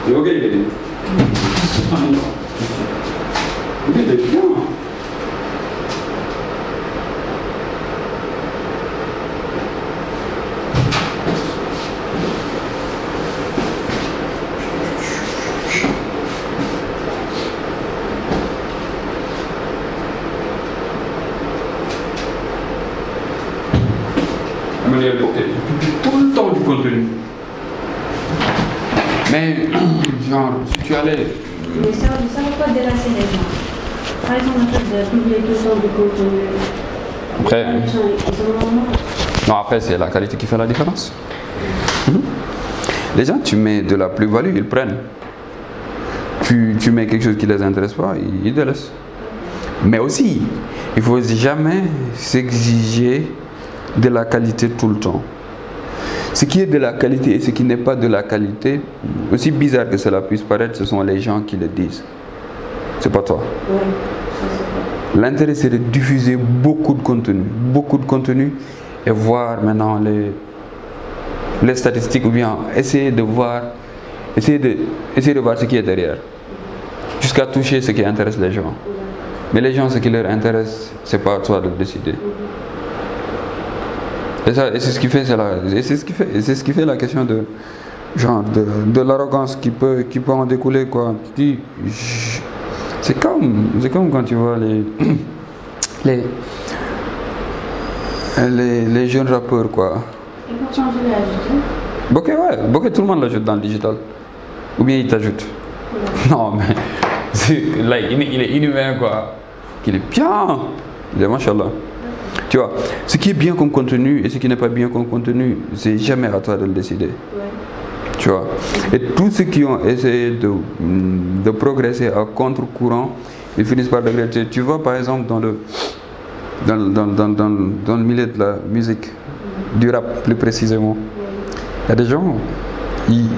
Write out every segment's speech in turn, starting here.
Ok. Il est bien. Tout le temps du contenu. Mais, genre, si tu allais. Mais ça ne va pas délasser les gens. Par exemple, le fait de publier tout le temps du contenu. Après. Les gens, ils ont... Non, après, c'est la qualité qui fait la différence. Les gens, tu mets de la plus-value, ils prennent. Tu mets quelque chose qui ne les intéresse pas, ils délaissent. Mais aussi, il ne faut jamais s'exiger de la qualité tout le temps. Ce qui est de la qualité et ce qui n'est pas de la qualité, aussi bizarre que cela puisse paraître, ce sont les gens qui le disent. C'est pas toi. Oui, ça c'est pas. L'intérêt, c'est de diffuser beaucoup de contenu et voir maintenant les statistiques ou bien essayer de voir ce qui est derrière, jusqu'à toucher ce qui intéresse les gens. Mais les gens, ce qui leur intéresse, c'est pas à toi de le décider. Et c'est ce qui fait la question de genre de l'arrogance qui peut en découler, quoi. Tu dis, c'est comme quand tu vois les jeunes rappeurs, quoi. Et pourtant je l'ai ajouté. Bokeh, tout le monde l'ajoute dans le digital. Ou bien il t'ajoute. Non, mais il est inhumain, quoi. Il est bien. Il est machallah. Tu vois, ce qui est bien comme contenu et ce qui n'est pas bien comme contenu, c'est jamais à toi de le décider. Tu vois. Et tous ceux qui ont essayé de progresser à contre-courant, ils finissent par regretter. Tu vois, par exemple, dans le milieu de la musique, du rap plus précisément, il y a des gens, ils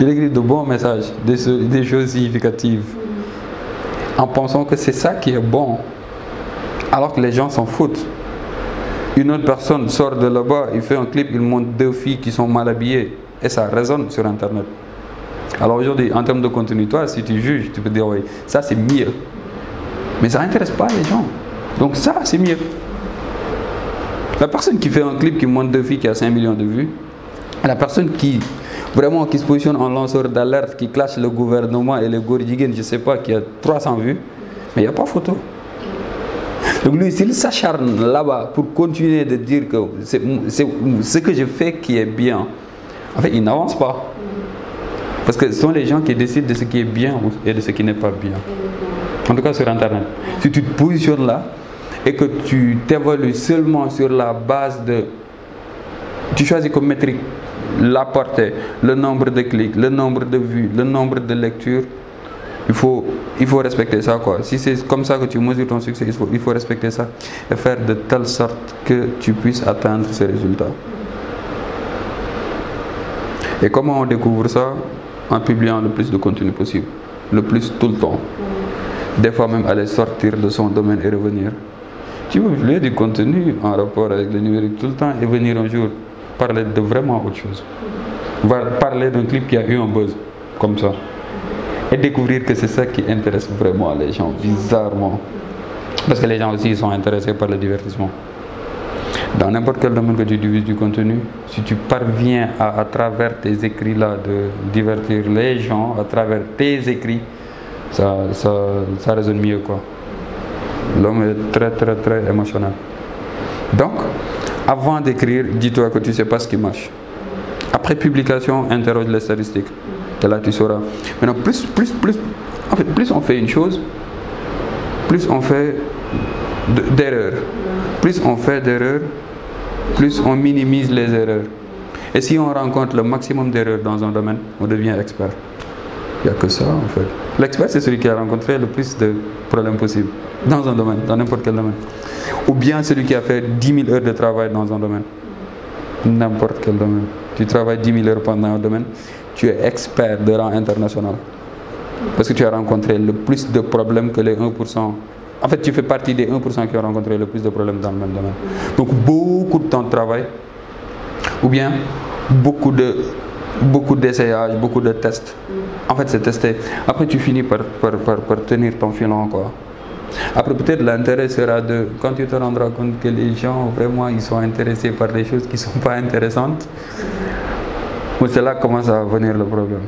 écrivent de bons messages, des choses significatives, en pensant que c'est ça qui est bon. Alors que les gens s'en foutent. Une autre personne sort de là-bas, il fait un clip, il montre deux filles qui sont mal habillées. Et ça résonne sur Internet. Alors aujourd'hui, en termes de contenu, toi, si tu juges, tu peux dire, oui, ça c'est mieux. Mais ça n'intéresse pas les gens. Donc ça, c'est mieux. La personne qui fait un clip qui montre deux filles qui a 5 millions de vues, la personne qui se positionne en lanceur d'alerte, qui clash le gouvernement et les gourdigènes, je ne sais pas, qui a 300 vues, mais il n'y a pas photo. Donc lui, s'il s'acharne là-bas pour continuer de dire que c'est ce que je fais qui est bien, en fait, il n'avance pas. Parce que ce sont les gens qui décident de ce qui est bien et de ce qui n'est pas bien. En tout cas sur Internet. Si tu te positionnes là et que tu t'évalues seulement sur la base de... Tu choisis comme métrique la portée, le nombre de clics, le nombre de vues, le nombre de lectures, il faut respecter ça, quoi. Si c'est comme ça que tu mesures ton succès, il faut respecter ça et faire de telle sorte que tu puisses atteindre ces résultats. Et comment on découvre ça? En publiant le plus de contenu possible, le plus tout le temps. Des fois même aller sortir de son domaine et revenir. Tu veux publier du contenu en rapport avec le numérique tout le temps et venir un jour parler de vraiment autre chose. Parler d'un clip qui a eu un buzz, comme ça. Et découvrir que c'est ça qui intéresse vraiment les gens, bizarrement. Parce que les gens aussi sont intéressés par le divertissement. Dans n'importe quel domaine que tu diffuses du contenu, si tu parviens à travers tes écrits là de divertir les gens, à travers tes écrits, ça résonne mieux, quoi. L'homme est très très très émotionnel. Donc, avant d'écrire, dis-toi que tu ne sais pas ce qui marche. Après publication, interroge les statistiques. Et là, tu sauras. Maintenant, plus on fait une chose, plus on fait d'erreurs. Plus on fait d'erreurs, plus on minimise les erreurs. Et si on rencontre le maximum d'erreurs dans un domaine, on devient expert. Il n'y a que ça, en fait. L'expert, c'est celui qui a rencontré le plus de problèmes possibles dans un domaine, dans n'importe quel domaine. Ou bien celui qui a fait 10 000 heures de travail dans un domaine. N'importe quel domaine. Tu travailles 10 000 heures pendant un domaine, tu es expert de rang international. Parce que tu as rencontré le plus de problèmes que les 1%. En fait, tu fais partie des 1% qui ont rencontré le plus de problèmes dans le même domaine. Donc, beaucoup de temps de travail, ou bien beaucoup de beaucoup d'essayages, beaucoup de tests. En fait, c'est tester. Après, tu finis par tenir ton filon, quoi. Après, peut-être l'intérêt sera de, quand tu te rendras compte que les gens, vraiment, ils sont intéressés par des choses qui ne sont pas intéressantes, c'est là que commence à venir le problème.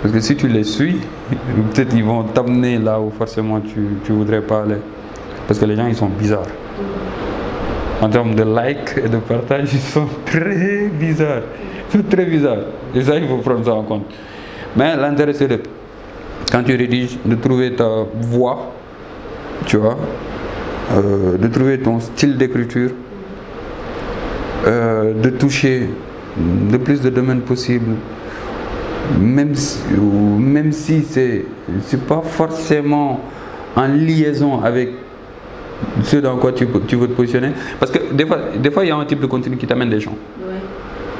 Parce que si tu les suis, peut-être ils vont t'amener là où forcément tu voudrais pas aller. Parce que les gens, ils sont bizarres. En termes de likes et de partage, ils sont très bizarres. Ils sont très bizarres. Et ça, il faut prendre ça en compte. Mais l'intérêt, c'est de, quand tu rédiges, de trouver ta voix, tu vois, de trouver ton style d'écriture, de toucher le plus de domaines possible, même si c'est pas forcément en liaison avec ce dans quoi tu veux te positionner. Parce que des fois, il y a un type de contenu qui t'amène des gens. Ouais.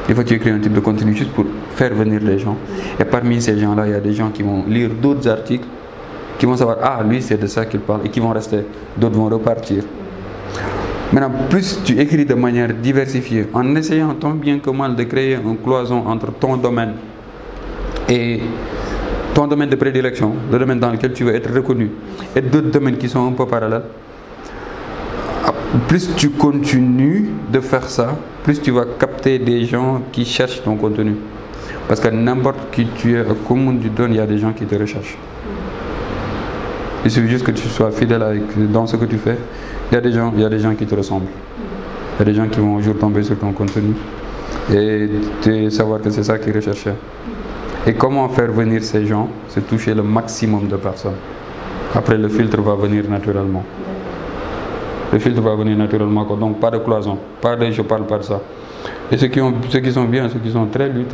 Des fois, tu écris un type de contenu juste pour faire venir les gens. Et parmi ces gens-là, il y a des gens qui vont lire d'autres articles, qui vont savoir, ah, lui, c'est de ça qu'il parle, et qui vont rester. D'autres vont repartir. Maintenant, plus tu écris de manière diversifiée, en essayant tant bien que mal de créer une cloison entre ton domaine et ton domaine de prédilection, le domaine dans lequel tu veux être reconnu, et d'autres domaines qui sont un peu parallèles, plus tu continues de faire ça, plus tu vas capter des gens qui cherchent ton contenu. Parce que n'importe qui tu es, comme tu donnes, il y a des gens qui te recherchent. Il suffit juste que tu sois fidèle dans ce que tu fais. Il y a des gens qui te ressemblent. Il y a des gens qui vont un jour tomber sur ton contenu et savoir que c'est ça qu'ils recherchaient. Et comment faire venir ces gens? C'est toucher le maximum de personnes. Après, le filtre va venir naturellement. Le filtre va venir naturellement, donc pas de cloison, pas de je parle pas de ça. Et ceux qui sont bien, ceux qui sont très lus,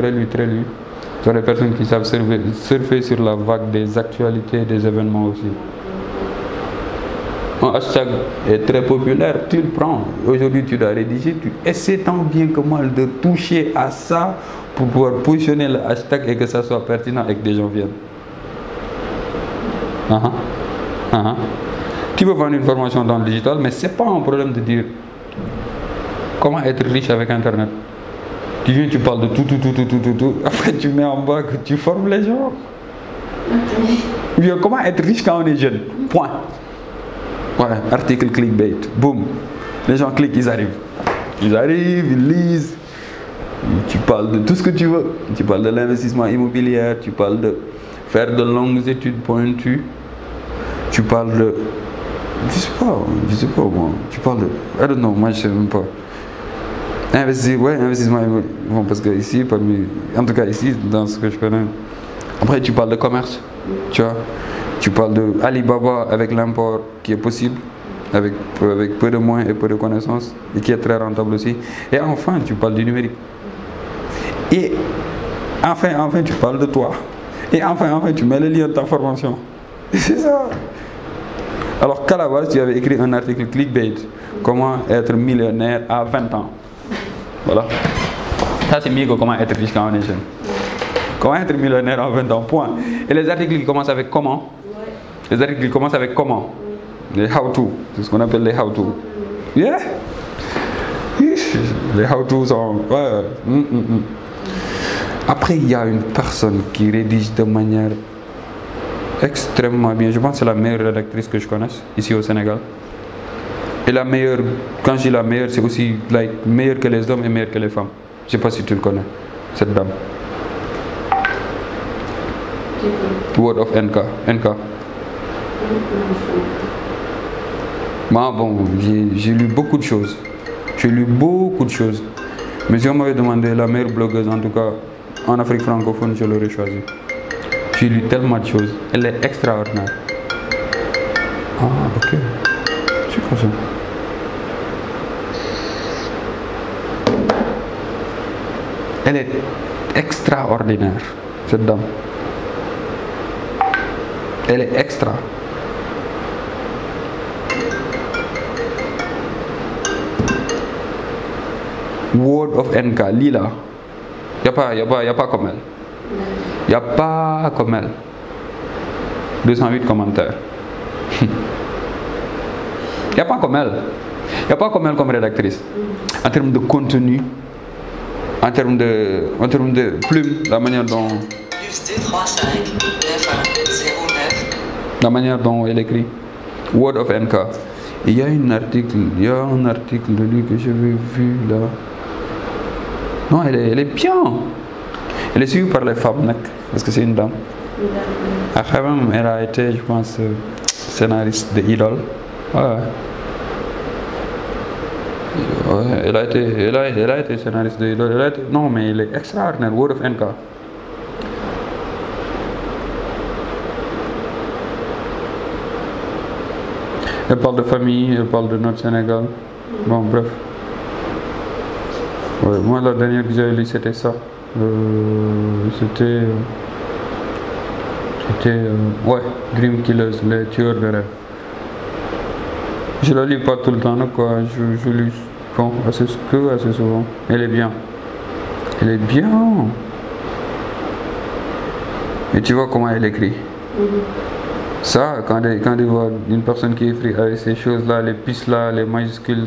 sont des personnes qui savent surfer sur la vague des actualités, des événements aussi. Un hashtag est très populaire, tu le prends. Aujourd'hui, tu dois rédiger, tu essaies tant bien que mal de toucher à ça pour pouvoir positionner le hashtag et que ça soit pertinent et que des gens viennent. Tu veux vendre une formation dans le digital, mais ce n'est pas un problème de dire comment être riche avec Internet. Tu viens, tu parles de tout. Après, tu mets en bas que tu formes les gens. Okay. Comment être riche quand on est jeune? Point. Ouais, article clickbait. Boum. Les gens cliquent, ils arrivent. Ils lisent. Tu parles de tout ce que tu veux. Tu parles de l'investissement immobilier. Tu parles de faire de longues études pointues. Tu parles de... Je sais pas moi. Tu parles de... I don't know, moi je sais même pas. Investissement immobilier. Bon, parce que ici, en tout cas ici, dans ce que je connais. Après, tu parles de commerce. Tu vois. Tu parles de Alibaba avec l'import qui est possible, avec peu de moyens et peu de connaissances, et qui est très rentable aussi. Et enfin, tu parles du numérique. Et enfin, tu parles de toi. Et enfin, tu mets le lien de ta formation. C'est ça. Alors qu'à la base, tu avais écrit un article clickbait, comment être millionnaire à 20 ans. Voilà. Ça, c'est mieux que comment être riche quand on est jeune. Comment être millionnaire en 20 ans, point. Et les articles qui commencent avec comment? Les articles qui commencent avec comment? Les how-to. C'est ce qu'on appelle les how-to. Yeah. Les how-to sont... Ouais. Après, il y a une personne qui rédige de manière extrêmement bien. Je pense que c'est la meilleure rédactrice que je connaisse ici au Sénégal. Et la meilleure, quand je dis la meilleure, c'est aussi meilleure que les hommes et meilleure que les femmes. Je ne sais pas si tu le connais, cette dame. Word of NK. Moi, bon, j'ai lu beaucoup de choses. Mais si on m'avait demandé la meilleure blogueuse, en tout cas en Afrique francophone, je l'aurais choisi. J'ai lu tellement de choses. Elle est extraordinaire. Ah, ok. C'est quoi ça? Elle est extraordinaire, cette dame. Elle est extra. Word of NK, Lila. Y a pas comme elle. Y a pas comme elle. 208 commentaires. Y a pas comme elle. Y a pas comme elle comme rédactrice. En termes de contenu, En termes de plume, la manière dont. Plus 235 9109. La manière dont elle écrit. Word of NK. Il y a un article de lui que j'avais vu là. Non, elle est bien. Elle est suivie par les femmes, parce que c'est une dame. Après même, elle a été, je pense, scénariste de Idol. Ouais. Ouais, elle a été scénariste de Idol. Non, mais elle est extraordinaire. Word of NK. Elle parle de famille, elle parle de notre Sénégal. Bon, bref. Ouais, moi, la dernière que j'avais lu, c'était ça. C'était. Ouais, Dream Killers, les tueurs de rêve. Je la lis pas tout le temps, quoi. Je lis bon, assez souvent. Elle est bien. Elle est bien. Et tu vois comment elle écrit. Ça, quand tu vois une personne qui écrit avec ces choses-là, les pistes là, les majuscules,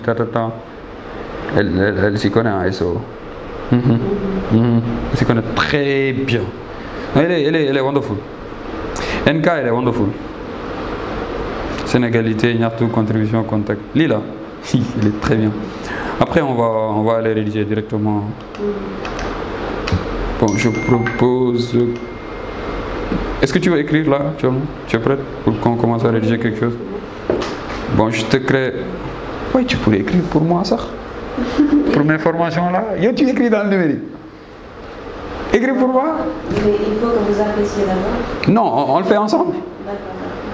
elle s'y connaît en SO. Elle s'y connaît très bien. Elle est wonderful. NK, elle est wonderful. Sénégalité, Nyartou, contribution, contact. Lila, elle est très bien. Après, on va aller rédiger directement. Bon, je propose. Est-ce que tu vas écrire là actuellement? Tu es prête pour qu'on commence à rédiger quelque chose? Bon, je te crée. Oui, tu pourrais écrire pour moi, ça. Pour mes formations là. Yo, tu écris dans le numérique. Écris pour moi. Mais il faut que vous appréciez d'abord. Non, on le fait ensemble. D'accord,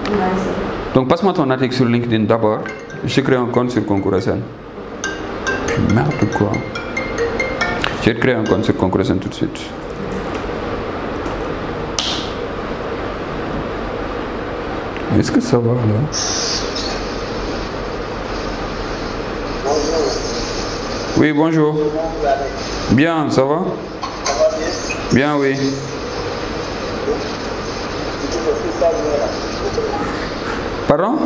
on va essayer. Donc, passe-moi ton article sur LinkedIn d'abord. Je crée un compte sur Concours SN. Puis merde, quoi. Je vais créer un compte sur Concours SN tout de suite. Est-ce que ça va là? Oui, bonjour. Bien, ça va? Bien, oui. Pardon?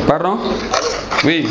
Pardon? Oui.